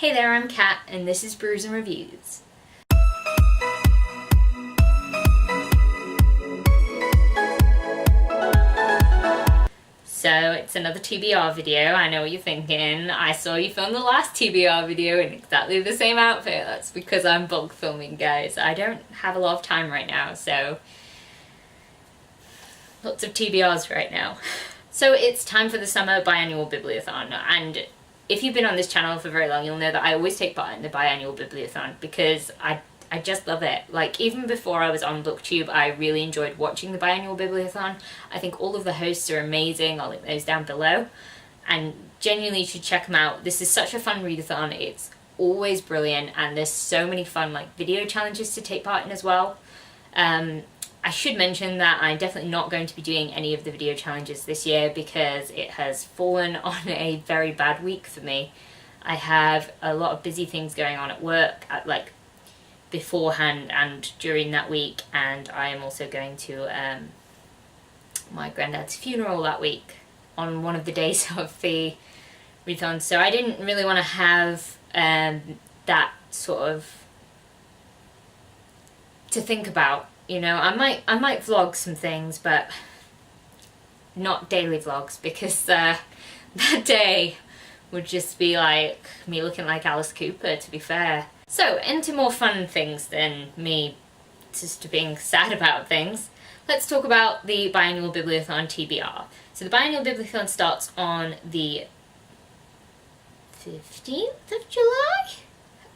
Hey there, I'm Kat, and this is Brews and Reviews. So it's another TBR video. I know what you're thinking. I saw you film the last TBR video in exactly the same outfit. That's because I'm bulk filming, guys. I don't have a lot of time right now, so lots of TBRs right now. So it's time for the summer biannual bibliothon, and if you've been on this channel for very long, you'll know that I always take part in the biannual bibliothon because I just love it. Like, even before I was on BookTube, I really enjoyed watching the biannual bibliothon. I think all of the hosts are amazing. I'll link those down below. And genuinely, you should check them out. This is such a fun readathon. It's always brilliant, and there's so many fun video challenges to take part in as well. I should mention that I'm definitely not going to be doing any of the video challenges this year because it has fallen on a very bad week for me. I have a lot of busy things going on at work, beforehand and during that week, and I am also going to my granddad's funeral that week on one of the days of the readathon, so I didn't really want to have that sort of to think about. You know, I might vlog some things, but not daily vlogs, because that day would just be like me looking like Alice Cooper, to be fair. So, into more fun things than me just being sad about things, let's talk about the Biannual Bibliothon TBR. So the Biannual Bibliothon starts on the 15th of July?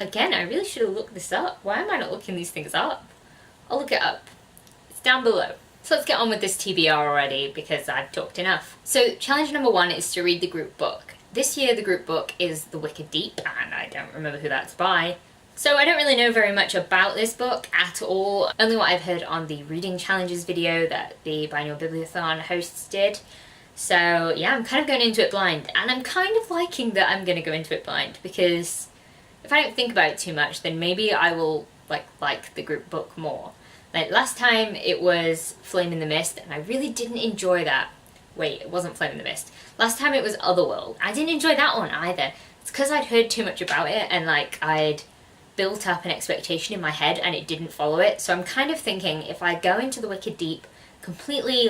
Again, I really should have looked this up. Why am I not looking these things up? I'll look it up. It's down below. So let's get on with this TBR already because I've talked enough. So challenge number 1 is to read the group book. This year the group book is The Wicked Deep, and I don't remember who that's by. So I don't really know very much about this book at all, only what I've heard on the reading challenges video that the Biannual Bibliothon hosts did. So yeah, I'm kind of going into it blind, and I'm kind of liking that I'm going to go into it blind, because if I don't think about it too much, then maybe I will like the group book more. Like last time it was Flame in the Mist, and I really didn't enjoy that. Wait, it wasn't Flame in the Mist. Last time it was Otherworld. I didn't enjoy that one either. It's because I'd heard too much about it, and I'd built up an expectation in my head and it didn't follow it. So I'm kind of thinking if I go into The Wicked Deep completely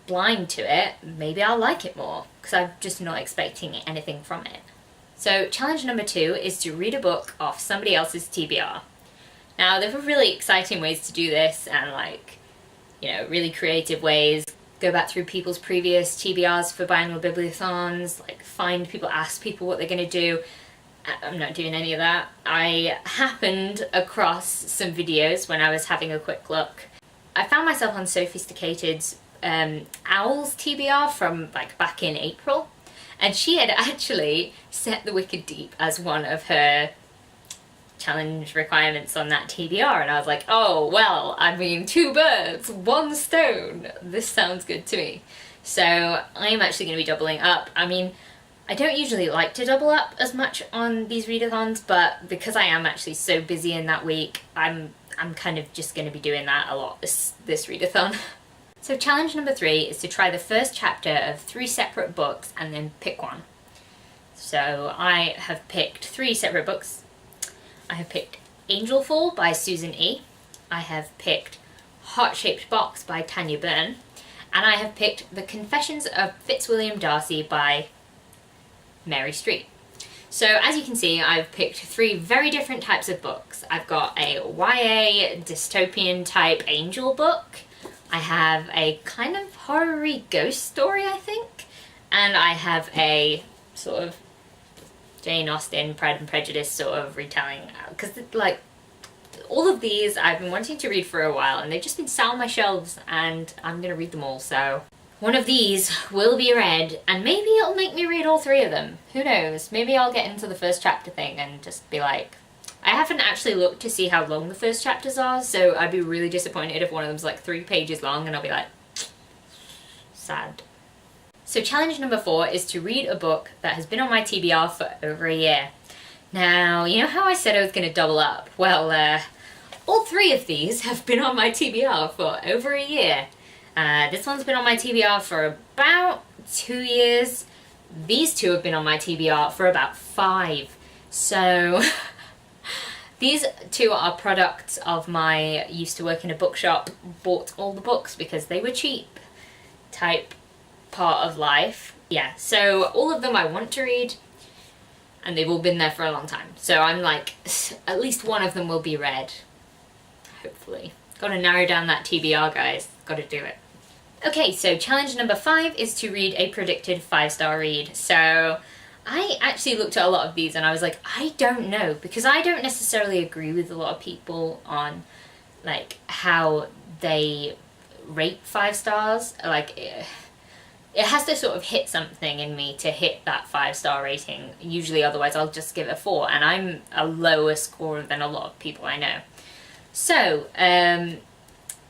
blind to it, maybe I'll like it more, because I'm just not expecting anything from it. So challenge number 2 is to read a book off somebody else's TBR. Now, there are really exciting ways to do this, and really creative ways. Go back through people's previous TBRs for biannual bibliothons, find people, ask people what they're going to do. I'm not doing any of that. I happened across some videos when I was having a quick look. I found myself on Sophisticated's Owl's TBR from back in April. And she had actually set The Wicked Deep as one of her challenge requirements on that TBR, and I was like, oh, well, I mean, 2 birds, 1 stone. This sounds good to me. So I'm actually going to be doubling up. I mean, I don't usually like to double up as much on these readathons, but because I am actually so busy in that week, I'm kind of just going to be doing that a lot this readathon. So challenge number 3 is to try the first chapter of 3 separate books and then pick one. So I have picked 3 separate books. I have picked Angelfall by Susan E. I have picked Heart-Shaped Box by Tanya Byrne. And I have picked The Confessions of Fitzwilliam Darcy by Mary Street. So as you can see, I've picked 3 very different types of books. I've got a YA dystopian type angel book. I have a kind of horror-y ghost story, I think. And I have a sort of Jane Austen, Pride and Prejudice sort of retelling. Because, all of these I've been wanting to read for a while, and they've just been sat on my shelves, and I'm going to read them all, so one of these will be read, and maybe it'll make me read all 3 of them. Who knows? Maybe I'll get into the first chapter thing and just be like... I haven't actually looked to see how long the first chapters are, so I'd be really disappointed if one of them's 3 pages long, and I'll be like... sad. So challenge number 4 is to read a book that has been on my TBR for over a year. Now, you know how I said I was going to double up? Well, all 3 of these have been on my TBR for over a year. This one's been on my TBR for about 2 years. These two have been on my TBR for about 5. So these two are products of my used to work in a bookshop, bought all the books because they were cheap type part of life. Yeah, so all of them I want to read, and they've all been there for a long time. So I'm like, at least one of them will be read, hopefully. Gotta narrow down that TBR, guys. Gotta do it. Okay, so challenge number 5 is to read a predicted 5-star read. So I actually looked at a lot of these and I was like, I don't know, because I don't necessarily agree with a lot of people on like how they rate 5 stars. Like it has to sort of hit something in me to hit that 5-star rating. Usually otherwise I'll just give it a 4, and I'm a lower scorer than a lot of people I know. So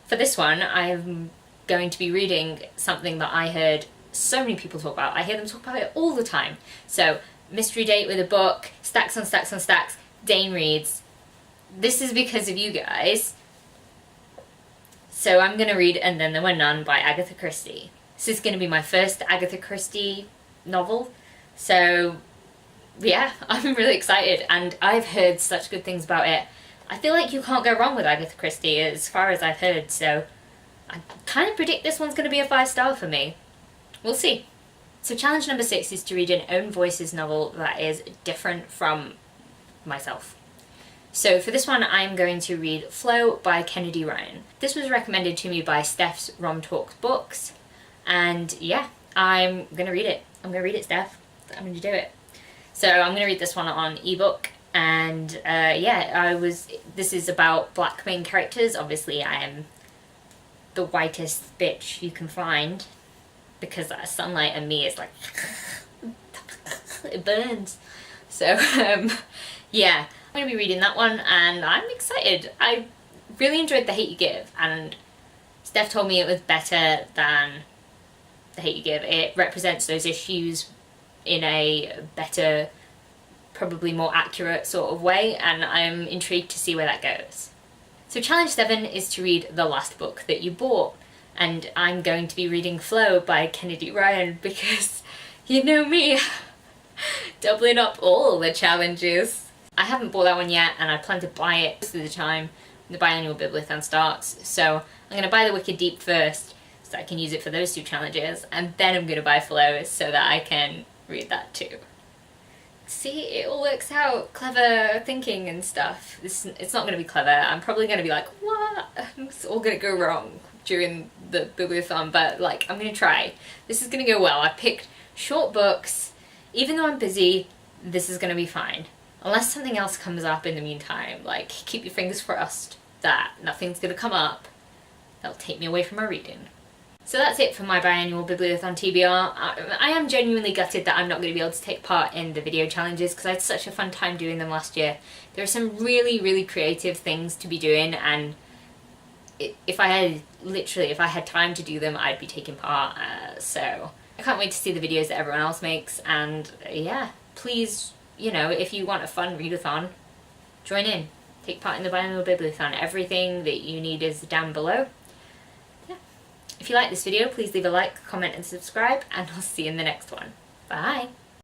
for this one I'm going to be reading something that I heard so many people talk about. I hear them talk about it all the time. So, mystery date with a book, stacks on stacks on stacks, Dane reads. This is because of you guys. So I'm going to read And Then There Were None by Agatha Christie. This is going to be my first Agatha Christie novel. So, yeah, I'm really excited, and I've heard such good things about it. I feel like you can't go wrong with Agatha Christie as far as I've heard, so I kind of predict this one's going to be a 5-star for me. We'll see. So challenge number 6 is to read an own voices novel that is different from myself. So for this one I'm going to read Flow by Kennedy Ryan. This was recommended to me by Steph's Rom Talks Books, and yeah, I'm going to read it. I'm going to read it, Steph. I'm going to do it. So I'm going to read this one on ebook, and yeah, this is about black main characters. Obviously I am the whitest bitch you can find, because that sunlight and me is like it burns. So yeah, I'm going to be reading that one and I'm excited. I really enjoyed The Hate You Give, and Steph told me it was better than The Hate You Give. It represents those issues in a better, probably more accurate sort of way, and I'm intrigued to see where that goes. So challenge 7 is to read the last book that you bought, and I'm going to be reading Flow by Kennedy Ryan because, you know me, doubling up all the challenges. I haven't bought that one yet, and I plan to buy it most of the time when the Biannual Bibliothon starts. So I'm going to buy The Wicked Deep first, so that I can use it for those 2 challenges, and then I'm going to buy Flow so that I can read that too. See, it all works out. Clever thinking and stuff. It's not going to be clever. I'm probably going to be like, what? It's all going to go wrong during the bibliothon, but like, I'm going to try. This is going to go well. I picked short books. Even though I'm busy, this is going to be fine. Unless something else comes up in the meantime. Like, keep your fingers crossed that nothing's going to come up that'll take me away from my reading. So that's it for my Biannual Bibliothon TBR. I am genuinely gutted that I'm not going to be able to take part in the video challenges because I had such a fun time doing them last year. There are some really, really creative things to be doing, and if I had time to do them, I'd be taking part. So I can't wait to see the videos that everyone else makes, and yeah, please, you know, if you want a fun readathon, join in. Take part in the Biannual Bibliothon. Everything that you need is down below. If you like this video, please leave a like, comment and subscribe, and I'll see you in the next one. Bye!